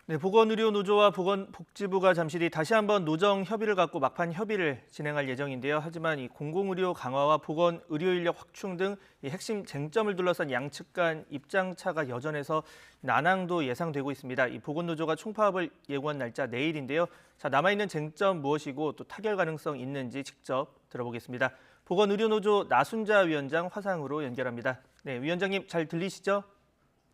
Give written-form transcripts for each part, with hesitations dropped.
네, 보건의료노조와 보건복지부가 잠시 뒤 다시 한번 노정 협의를 갖고 막판 협의를 진행할 예정인데요. 하지만 이 공공의료 강화와 보건의료 인력 확충 등 이 핵심 쟁점을 둘러싼 양측 간 입장차가 여전해서 난항도 예상되고 있습니다. 이 보건노조가 총파업을 예고한 날짜 내일인데요. 자, 남아있는 쟁점 무엇이고 또 타결 가능성 있는지 직접 들어보겠습니다. 보건의료노조 나순자 위원장 화상으로 연결합니다. 네, 위원장님 잘 들리시죠?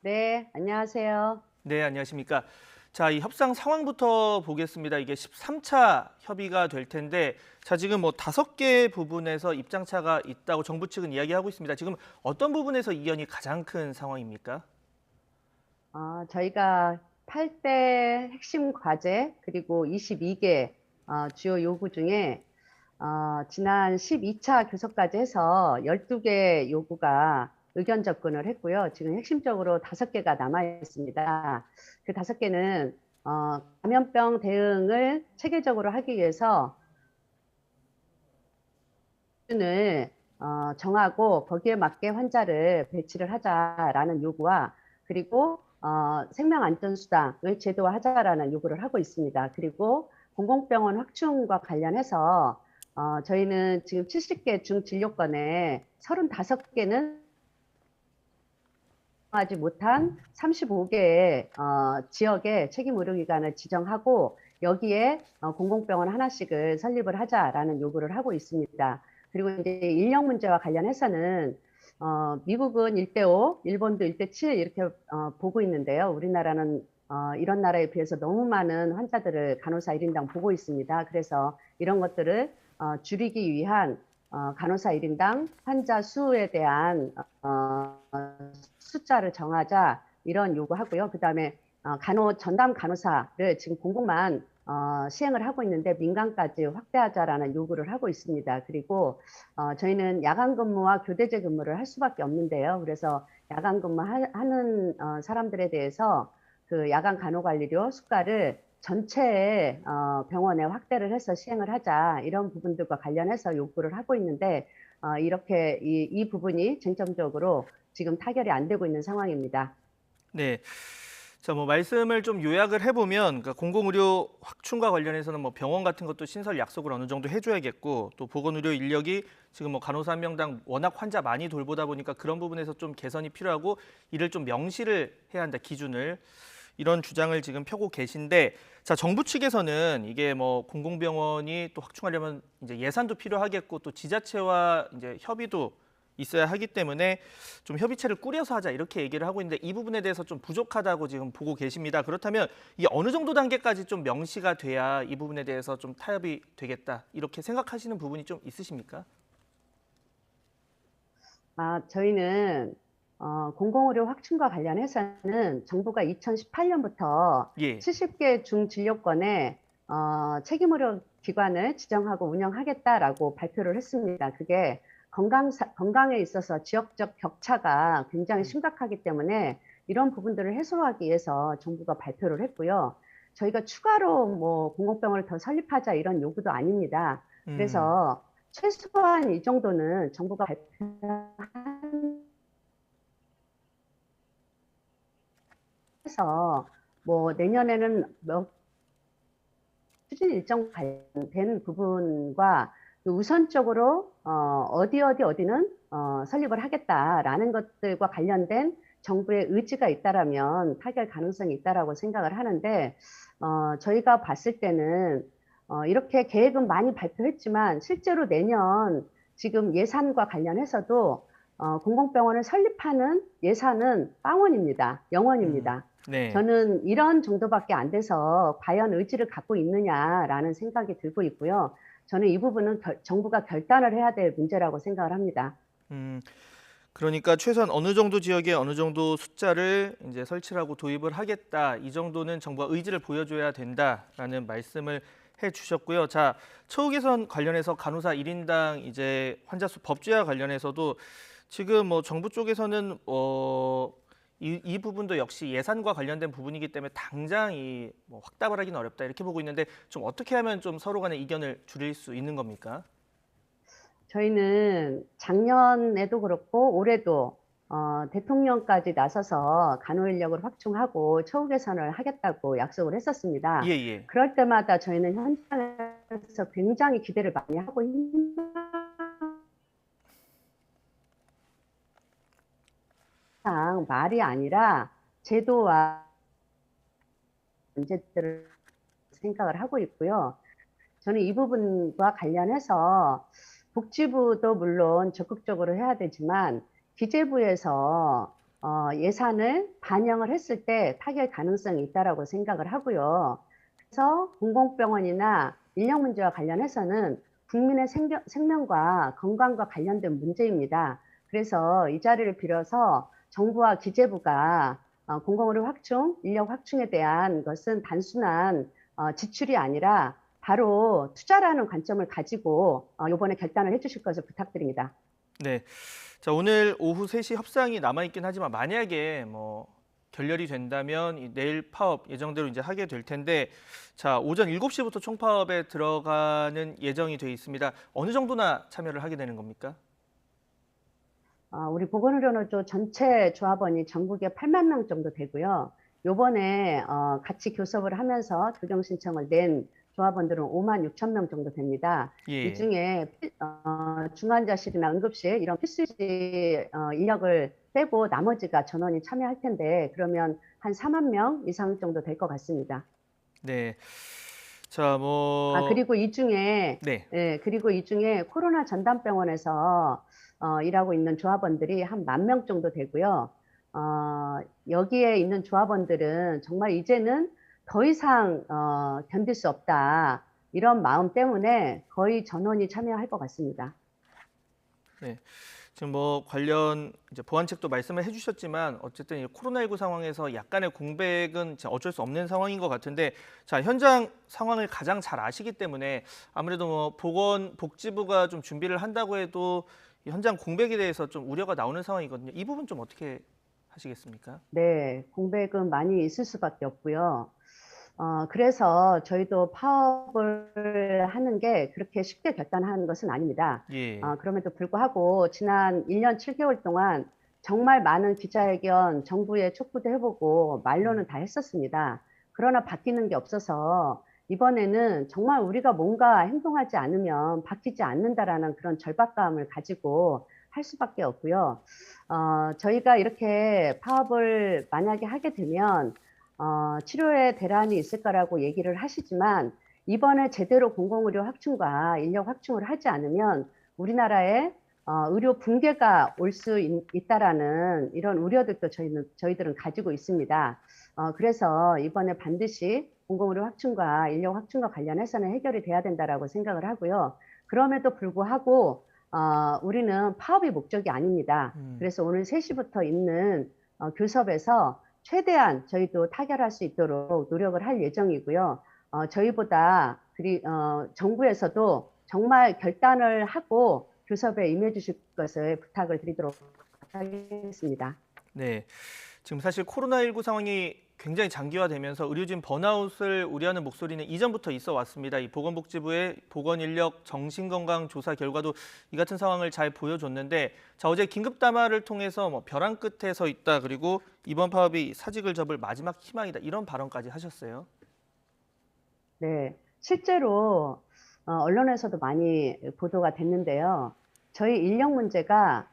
네, 안녕하세요. 네, 안녕하십니까. 자, 이 협상 상황부터 보겠습니다. 이게 13차 협의가 될 텐데, 자, 지금 뭐 5개 부분에서 입장차가 있다고 정부 측은 이야기하고 있습니다. 지금 어떤 부분에서 이견이 가장 큰 상황입니까? 저희가 8대 핵심 과제 그리고 22개 주요 요구 중에 지난 12차 교섭까지 해서 12개 요구가 의견 접근을 했고요. 지금 핵심적으로 5개가 남아 있습니다. 그 5개는 감염병 대응을 체계적으로 하기 위해서 기준을 정하고 거기에 맞게 환자를 배치를 하자라는 요구와 그리고 생명안전수당을 제도화하자라는 요구를 하고 있습니다. 그리고 공공병원 확충과 관련해서 저희는 지금 70개 중진료권에 35개는 하지 못한 35개의 지역의 책임의료기관을 지정하고 여기에 공공병원 하나씩을 설립을 하자라는 요구를 하고 있습니다. 그리고 이제 인력 문제와 관련해서는 미국은 1대5, 일본도 1대7 이렇게 보고 있는데요. 우리나라는 이런 나라에 비해서 너무 많은 환자들을 간호사 1인당 보고 있습니다. 그래서 이런 것들을 줄이기 위한 간호사 1인당 환자 수에 대한 숫자를 정하자 이런 요구하고요. 그다음에 전담 간호사를 지금 공공만 시행을 하고 있는데 민간까지 확대하자라는 요구를 하고 있습니다. 그리고 저희는 야간 근무와 교대제 근무를 할 수밖에 없는데요. 그래서 야간 근무하는 사람들에 대해서 그 야간 간호관리료 수가를 전체 병원에 확대를 해서 시행을 하자 이런 부분들과 관련해서 요구를 하고 있는데 이렇게 이 부분이 쟁점적으로 지금 타결이 안 되고 있는 상황입니다. 네. 자, 뭐 말씀을 좀 요약을 해보면, 그러니까 공공의료 확충과 관련해서는 뭐 병원 같은 것도 신설 약속을 어느 정도 해줘야겠고, 또 보건의료 인력이 지금 뭐 간호사 한 명당 워낙 환자 많이 돌보다 보니까 그런 부분에서 좀 개선이 필요하고 이를 좀 명시를 해야 한다, 기준을. 이런 주장을 지금 펴고 계신데, 자, 정부 측에서는 이게 뭐 공공병원이 또 확충하려면 이제 예산도 필요하겠고 또 지자체와 이제 협의도 있어야 하기 때문에 좀 협의체를 꾸려서 하자 이렇게 얘기를 하고 있는데 이 부분에 대해서 좀 부족하다고 지금 보고 계십니다. 그렇다면 이게 어느 정도 단계까지 좀 명시가 돼야 이 부분에 대해서 좀 타협이 되겠다 이렇게 생각하시는 부분이 좀 있으십니까? 저희는 공공의료 확충과 관련해서는 정부가 2018년부터 예. 70개 중진료권에 책임의료 기관을 지정하고 운영하겠다라고 발표를 했습니다. 그게 건강에 있어서 지역적 격차가 굉장히 심각하기 때문에 이런 부분들을 해소하기 위해서 정부가 발표를 했고요. 저희가 추가로 뭐 공공병원을 더 설립하자 이런 요구도 아닙니다. 음. 그래서 최소한 이 정도는 정부가 발표한 해서 뭐 내년에는 추진 일정 관련된 부분과 우선적으로 어디는 설립을 하겠다라는 것들과 관련된 정부의 의지가 있다라면 타결 가능성이 있다라고 생각을 하는데 저희가 봤을 때는 이렇게 계획은 많이 발표했지만 실제로 내년 지금 예산과 관련해서도 공공병원을 설립하는 예산은 빵원입니다. 음. 0원입니다. 네. 저는 이런 정도밖에 안 돼서 과연 의지를 갖고 있느냐라는 생각이 들고 있고요. 저는 이 부분은 정부가 결단을 해야 될 문제라고 생각을 합니다. 음. 그러니까 최소한 어느 정도 지역에 어느 정도 숫자를 이제 설치를 하고 도입을 하겠다. 이 정도는 정부가 의지를 보여줘야 된다라는 말씀을 해 주셨고요. 자, 처우 개선 관련해서 간호사 1인당 이제 환자 수 법제화 관련해서도 지금 뭐 정부 쪽에서는 이 부분도 역시 예산과 관련된 부분이기 때문에 당장 이뭐 확답을 하기는 어렵다 이렇게 보고 있는데 좀 어떻게 하면 좀 서로 간의 이견을 줄일 수 있는 겁니까? 저희는 작년에도 그렇고 올해도 대통령까지 나서서 간호 인력을 확충하고 처우 개선을 하겠다고 약속을 했었습니다. 예예. 그럴 때마다 저희는 현장에서 굉장히 기대를 많이 하고 항상 말이 아니라 제도와 문제들을 생각을 하고 있고요. 저는 이 부분과 관련해서 복지부도 물론 적극적으로 해야 되지만 기재부에서 예산을 반영을 했을 때 타결 가능성이 있다라고 생각을 하고요. 그래서 공공병원이나 인력 문제와 관련해서는 국민의 생명과 건강과 관련된 문제입니다. 그래서 이 자리를 빌어서 정부와 기재부가 공공의료 확충, 인력 확충에 대한 것은 단순한 지출이 아니라 바로 투자라는 관점을 가지고 이번에 결단을 해주실 것을 부탁드립니다. 네. 자, 오늘 오후 3시 협상이 남아 있긴 하지만 만약에 뭐 결렬이 된다면 내일 파업 예정대로 이제 하게 될 텐데, 자, 오전 7시부터 총파업에 들어가는 예정이 돼 있습니다. 어느 정도나 참여를 하게 되는 겁니까? 우리 보건의료노조 전체 조합원이 전국에 8만 명 정도 되고요. 요번에 같이 교섭을 하면서 조정 신청을 낸 조합원들은 5만 6천 명 정도 됩니다. 이 예. 중에 중환자실이나 응급실 이런 필수지 인력을 빼고 나머지가 전원이 참여할 텐데 그러면 한 4만 명 이상 정도 될 것 같습니다. 네. 자, 그리고 이 중에 네. 그리고 이 중에 코로나 전담병원에서 일하고 있는 조합원들이 한 1만 명 정도 되고요. 여기에 있는 조합원들은 정말 이제는 더 이상 견딜 수 없다. 이런 마음 때문에 거의 전원이 참여할 것 같습니다. 네. 지금 뭐 관련 이제 보완책도 말씀을 해주셨지만 어쨌든 이 코로나19 상황에서 약간의 공백은 진짜 어쩔 수 없는 상황인 것 같은데, 자, 현장 상황을 가장 잘 아시기 때문에 아무래도 뭐 보건복지부가 좀 준비를 한다고 해도 이 현장 공백에 대해서 좀 우려가 나오는 상황이거든요. 이 부분 좀 어떻게 하시겠습니까? 네, 공백은 많이 있을 수밖에 없고요. 그래서 저희도 파업을 하는 게 그렇게 쉽게 결단하는 것은 아닙니다. 예. 그럼에도 불구하고 지난 1년 7개월 동안 정말 많은 기자회견, 정부에 촉구도 해보고 말로는 다 했었습니다. 그러나 바뀌는 게 없어서 이번에는 정말 우리가 뭔가 행동하지 않으면 바뀌지 않는다라는 그런 절박감을 가지고 할 수밖에 없고요. 저희가 이렇게 파업을 만약에 하게 되면 치료에 대란이 있을 거라고 얘기를 하시지만 이번에 제대로 공공의료 확충과 인력 확충을 하지 않으면 우리나라에 의료 붕괴가 올 수 있다라는 이런 우려들도 저희들은 가지고 있습니다. 그래서 이번에 반드시 공공의료 확충과 인력 확충과 관련해서는 해결이 돼야 된다라고 생각을 하고요. 그럼에도 불구하고 우리는 파업이 목적이 아닙니다. 그래서 오늘 3시부터 있는 교섭에서 최대한 저희도 타결할 수 있도록 노력을 할 예정이고요. 저희보다 정부에서도 정말 결단을 하고 교섭에 임해 주실 것을 부탁을 드리도록 하겠습니다. 네. 지금 사실 코로나19 상황이 굉장히 장기화되면서 의료진 번아웃을 우려하는 목소리는 이전부터 있어 왔습니다. 이 보건복지부의 보건인력 정신건강조사 결과도 이 같은 상황을 잘 보여줬는데, 자, 어제 긴급담화를 통해서 뭐 벼랑 끝에 서 있다, 그리고 이번 파업이 사직을 접을 마지막 희망이다, 이런 발언까지 하셨어요. 네, 실제로 언론에서도 많이 보도가 됐는데요. 저희 인력 문제가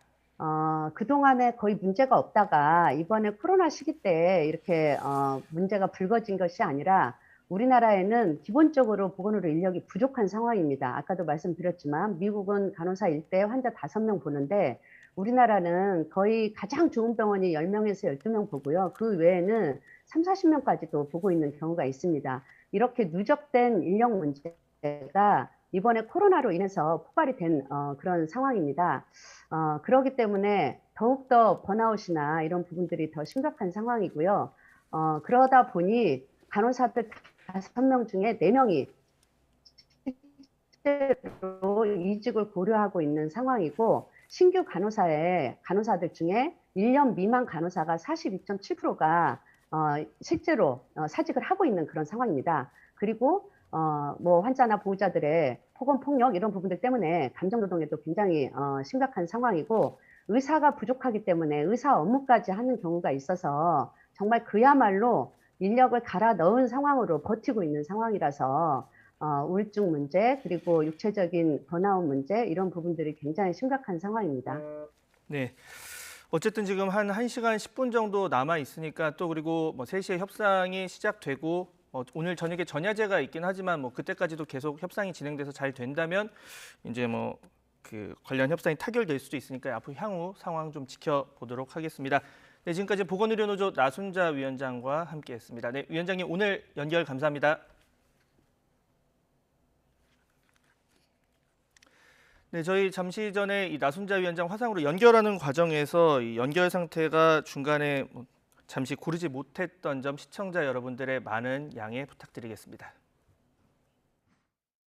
그동안에 거의 문제가 없다가 이번에 코로나 시기 때 이렇게 문제가 불거진 것이 아니라 우리나라에는 기본적으로 보건의료 인력이 부족한 상황입니다. 아까도 말씀드렸지만 미국은 간호사 1대 환자 5명 보는데 우리나라는 거의 가장 좋은 병원이 10명에서 12명 보고요. 그 외에는 3, 40명까지도 보고 있는 경우가 있습니다. 이렇게 누적된 인력 문제가 이번에 코로나로 인해서 폭발이 된 그런 상황입니다. 그렇기 때문에 더욱더 번아웃이나 이런 부분들이 더 심각한 상황이고요. 그러다 보니 간호사들 5명 중에 4명이 실제로 이직을 고려하고 있는 상황이고 신규 간호사들 중에 1년 미만 간호사가 42.7%가 실제로 사직을 하고 있는 그런 상황입니다. 그리고 뭐 환자나 보호자들의 폭언 폭력 이런 부분들 때문에 감정 노동에도 굉장히 심각한 상황이고 의사가 부족하기 때문에 의사 업무까지 하는 경우가 있어서 정말 그야말로 인력을 갈아 넣은 상황으로 버티고 있는 상황이라서 우울증 문제 그리고 육체적인 번아웃 문제 이런 부분들이 굉장히 심각한 상황입니다. 네. 어쨌든 지금 한 1시간 10분 정도 남아 있으니까 또 그리고 뭐 3시에 협상이 시작되고 오늘 저녁에 전야제가 있긴 하지만 뭐 그때까지도 계속 협상이 진행돼서 잘 된다면 이제 뭐 그 관련 협상이 타결될 수도 있으니까 앞으로 향후 상황 좀 지켜보도록 하겠습니다. 네, 지금까지 보건의료노조 나순자 위원장과 함께했습니다. 네, 위원장님 오늘 연결 감사합니다. 네, 저희 잠시 전에 이 나순자 위원장 화상으로 연결하는 과정에서 이 연결 상태가 중간에 잠시 고르지 못했던 점 시청자 여러분들의 많은 양해 부탁드리겠습니다.